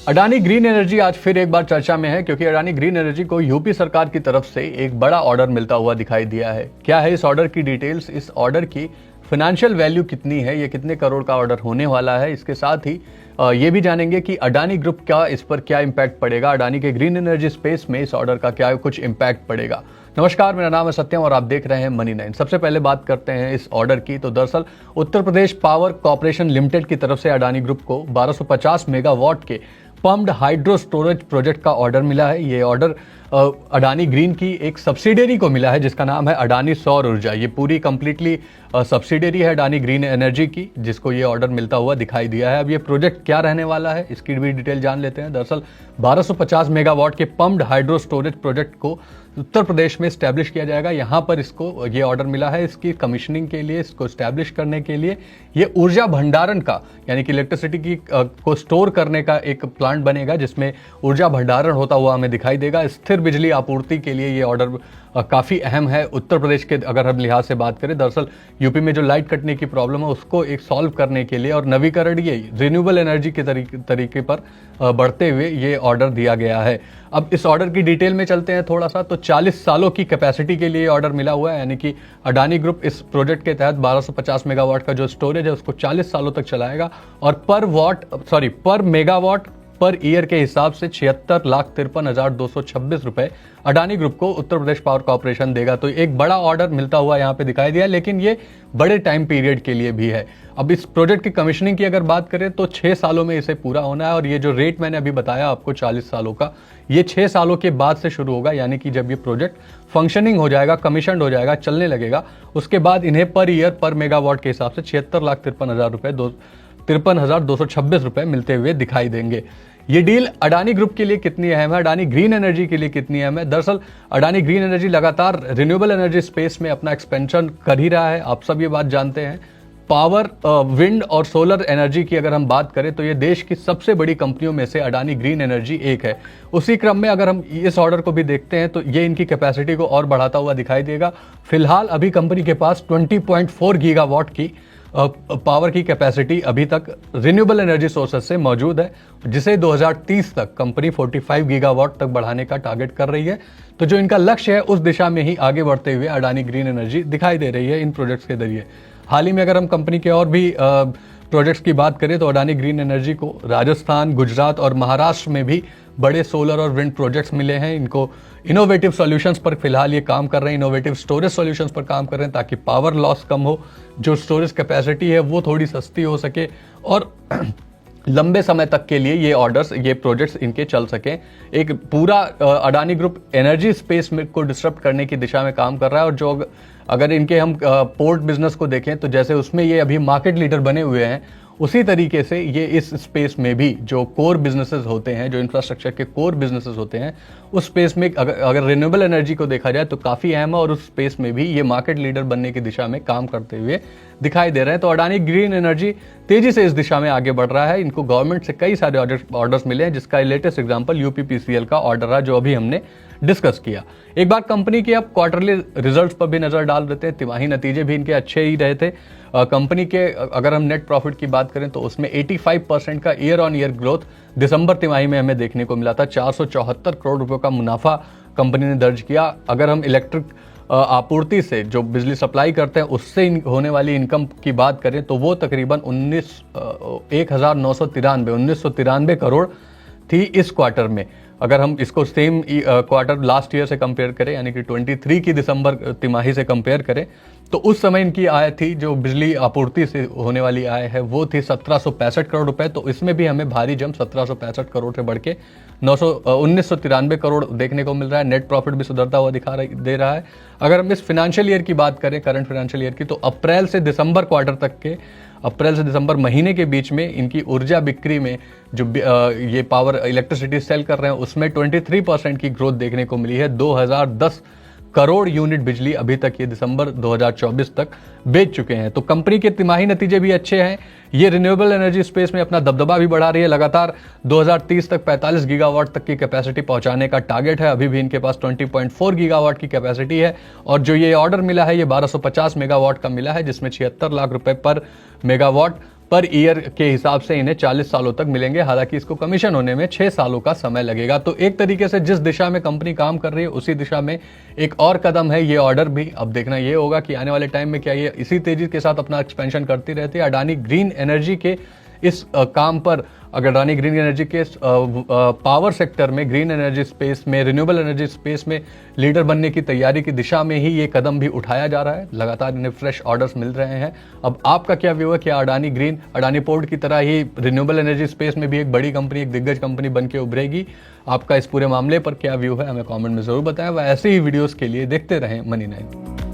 Adani green energy आज फिर एक बार चर्चा में है क्योंकि अडानी ग्रीन एनर्जी को यूपी सरकार की तरफ से एक बड़ा ऑर्डर मिलता हुआ दिखाई दिया है। क्या है इस ऑर्डर की डिटेल्स, इस ऑर्डर की फाइनेंशियल वैल्यू कितनी है, ये कितने करोड़ का ऑर्डर होने वाला है, इसके साथ ही ये भी जानेंगे कि अडानी ग्रुप का इस पर क्या इम्पैक्ट पड़ेगा, अडानी के ग्रीन एनर्जी स्पेस में इस ऑर्डर का क्या कुछ इम्पैक्ट पड़ेगा। नमस्कार, मेरा नाम है सत्यम और आप देख रहे हैं मनी 9। सबसे पहले बात करते हैं इस ऑर्डर की। तो दरअसल Uttar Pradesh power corporation limited की तरफ से अडानी ग्रुप को 1250 मेगावाट के पम्प्ड हाइड्रो स्टोरेज प्रोजेक्ट का ऑर्डर मिला है। ये ऑर्डर अडानी ग्रीन की एक सब्सिडियरी को मिला है जिसका नाम है अडानी सौर ऊर्जा। ये पूरी कंप्लीटली सब्सिडियरी है अडानी ग्रीन एनर्जी की, जिसको ये ऑर्डर मिलता हुआ दिखाई दिया है। अब ये प्रोजेक्ट क्या रहने वाला है इसकी भी डिटेल जान लेते हैं। दरअसल 1250 मेगावाट के पम्प्ड हाइड्रो स्टोरेज प्रोजेक्ट को उत्तर प्रदेश में स्टैब्लिश किया जाएगा। यहाँ पर इसको ये ऑर्डर मिला है इसकी कमीशनिंग के लिए, इसको स्टैब्लिश करने के लिए। ये ऊर्जा भंडारण का यानी कि इलेक्ट्रिसिटी की को स्टोर करने का एक प्लांट बनेगा जिसमें ऊर्जा भंडारण होता हुआ हमें दिखाई देगा। स्थिर बिजली आपूर्ति के लिए ये ऑर्डर काफ़ी अहम है उत्तर प्रदेश के अगर हम लिहाज से बात करें। दरअसल यूपी में जो लाइट कटने की प्रॉब्लम है उसको एक सॉल्व करने के लिए और नवीकरणीय रिन्यूएबल एनर्जी के तरीके पर बढ़ते हुए ये ऑर्डर दिया गया है। अब इस ऑर्डर की डिटेल में चलते हैं थोड़ा सा। तो 40 सालों की कैपेसिटी के लिए ऑर्डर मिला हुआ है, यानी कि अडानी ग्रुप इस प्रोजेक्ट के तहत 1250 मेगावाट का जो स्टोरेज है उसको 40 सालों तक चलाएगा और पर मेगावाट पर ईयर के हिसाब से 76,53,226 रुपए अडानी ग्रुप को उत्तर प्रदेश पावर कॉर्पोरेशन देगा। तो एक बड़ा ऑर्डर मिलता हुआ यहाँ पे दिखाई दिया, लेकिन ये बड़े टाइम पीरियड के लिए भी है। अब इस प्रोजेक्ट की कमीशनिंग की अगर बात करें तो 6 सालों में इसे पूरा होना है और ये जो रेट मैंने अभी बताया आपको 40 सालों का, ये 6 सालों के बाद से शुरू होगा। यानी कि जब ये प्रोजेक्ट फंक्शनिंग हो जाएगा, कमीशन हो जाएगा, चलने लगेगा, उसके बाद इन्हें पर ईयर पर मेगावाट के हिसाब से 76,53,226 रुपए मिलते हुए दिखाई देंगे। ये डील अडानी ग्रुप के लिए कितनी अहम है, अडानी ग्रीन एनर्जी के लिए कितनी अहम है? दरअसल अडानी ग्रीन एनर्जी लगातार रिन्यूएबल एनर्जी स्पेस में अपना एक्सपेंशन कर ही रहा है, आप सब ये बात जानते हैं। पावर, विंड और सोलर एनर्जी की अगर हम बात करें तो ये देश की सबसे बड़ी कंपनियों में से अडानी ग्रीन एनर्जी एक है। उसी क्रम में अगर हम इस ऑर्डर को भी देखते हैं तो ये इनकी कैपेसिटी को और बढ़ाता हुआ दिखाई देगा। फिलहाल अभी कंपनी के पास 20.4 गीगावाट की पावर की कैपेसिटी अभी तक रिन्यूएबल एनर्जी सोर्सेस से मौजूद है, जिसे 2030 तक कंपनी 45 गीगावाट तक बढ़ाने का टारगेट कर रही है। तो जो इनका लक्ष्य है उस दिशा में ही आगे बढ़ते हुए अडानी ग्रीन एनर्जी दिखाई दे रही है इन प्रोजेक्ट्स के जरिए। हाल ही में अगर हम कंपनी के और भी प्रोजेक्ट्स की बात करें तो अडानी ग्रीन एनर्जी को राजस्थान, गुजरात और महाराष्ट्र में भी बड़े सोलर और विंड प्रोजेक्ट्स मिले हैं। इनको इनोवेटिव सॉल्यूशंस पर फिलहाल ये काम कर रहे हैं, इनोवेटिव स्टोरेज सॉल्यूशंस पर काम कर रहे हैं ताकि पावर लॉस कम हो, जो स्टोरेज कैपेसिटी है वो थोड़ी सस्ती हो सके और लंबे समय तक के लिए ये ऑर्डर्स, ये प्रोजेक्ट्स इनके चल सकें। एक पूरा अडानी ग्रुप एनर्जी स्पेस में को डिस्टर्ब करने की दिशा में काम कर रहा है। और जो अगर इनके हम पोर्ट बिजनेस को देखें तो जैसे उसमें ये अभी मार्केट लीडर बने हुए हैं, उसी तरीके से ये इस स्पेस में भी जो कोर बिजनेसेस होते हैं, जो इंफ्रास्ट्रक्चर के कोर बिजनेसेस होते हैं, उस स्पेस में अगर रिन्यूएबल एनर्जी को देखा जाए तो काफ़ी अहम है और उस स्पेस में भी ये मार्केट लीडर बनने की दिशा में काम करते हुए दिखाई दे रहे हैं। तो अडानी ग्रीन एनर्जी तेजी से इस दिशा में आगे बढ़ रहा है। इनको गवर्नमेंट से कई सारे ऑर्डर्स मिले हैं, जिसका लेटेस्ट एग्जाम्पल यूपीपीसीएल का ऑर्डर रहा जो अभी हमने डिस्कस किया। एक बार कंपनी के अब क्वार्टरली रिजल्ट्स पर भी नजर डाल देते हैं। तिमाही नतीजे भी इनके अच्छे ही रहे थे। कंपनी के अगर हम नेट प्रॉफिट की बात करें तो उसमें 85% का ईयर ऑन ईयर ग्रोथ दिसंबर तिमाही में हमें देखने को मिला था। 474 करोड़ रुपए का मुनाफा कंपनी ने दर्ज किया। अगर हम इलेक्ट्रिक आपूर्ति से जो बिजली सप्लाई करते हैं उससे होने वाली इनकम की बात करें तो वो तकरीबन 1993 करोड़ थी इस क्वार्टर में। अगर हम इसको सेम क्वार्टर लास्ट ईयर से कंपेयर करें, यानी कि 23 की दिसंबर तिमाही से कंपेयर करें, तो उस समय इनकी आय थी, जो बिजली आपूर्ति से होने वाली आय है वो थी 1765 करोड़ रुपए। तो इसमें भी हमें भारी जंप 1765 करोड़ से बढ़ के 1993 करोड़ देखने को मिल रहा है। नेट प्रॉफिट भी सुधरता हुआ दे रहा है। अगर हम इस फाइनेंशियल ईयर की बात करें, करंट फाइनेंशियल ईयर की, तो अप्रैल से दिसंबर महीने के बीच में इनकी ऊर्जा बिक्री में जो ये पावर इलेक्ट्रिसिटी सेल कर रहे हैं उसमें 23% की ग्रोथ देखने को मिली है। 2010 करोड़ यूनिट बिजली अभी तक ये दिसंबर 2024 तक बेच चुके हैं। तो कंपनी के तिमाही नतीजे भी अच्छे हैं। ये रिन्यूएबल एनर्जी स्पेस में अपना दबदबा भी बढ़ा रही है। लगातार 2030 तक 45 गीगावाट तक की कैपेसिटी पहुंचाने का टारगेट है। अभी भी इनके पास 20.4 गीगावाट की कैपेसिटी है और जो ये ऑर्डर मिला है ये 1250 मेगावाट का मिला है, जिसमें 76 लाख रुपए पर मेगावाट पर ईयर के हिसाब से इन्हें 40 सालों तक मिलेंगे। हालांकि इसको कमीशन होने में 6 सालों का समय लगेगा। तो एक तरीके से जिस दिशा में कंपनी काम कर रही है उसी दिशा में एक और कदम है ये ऑर्डर भी। अब देखना ये होगा कि आने वाले टाइम में क्या ये इसी तेजी के साथ अपना एक्सपेंशन करती रहती है। अडानी ग्रीन एनर्जी के इस काम पर, अगर अडानी ग्रीन एनर्जी के पावर सेक्टर में, ग्रीन एनर्जी स्पेस में, रिन्यूएबल एनर्जी स्पेस में लीडर बनने की तैयारी की दिशा में ही ये कदम भी उठाया जा रहा है। लगातार इन्हें फ्रेश ऑर्डर्स मिल रहे हैं। अब आपका क्या व्यू है? क्या अडानी ग्रीन, अडानी पोर्ट की तरह ही रिन्यूएबल एनर्जी स्पेस में भी एक बड़ी कंपनी, एक दिग्गज कंपनी बन के उभरेगी? आपका इस पूरे मामले पर क्या व्यू है? हमें कॉमेंट में जरूर बताएं। वह ऐसे ही वीडियोस के लिए देखते रहें मनी 9।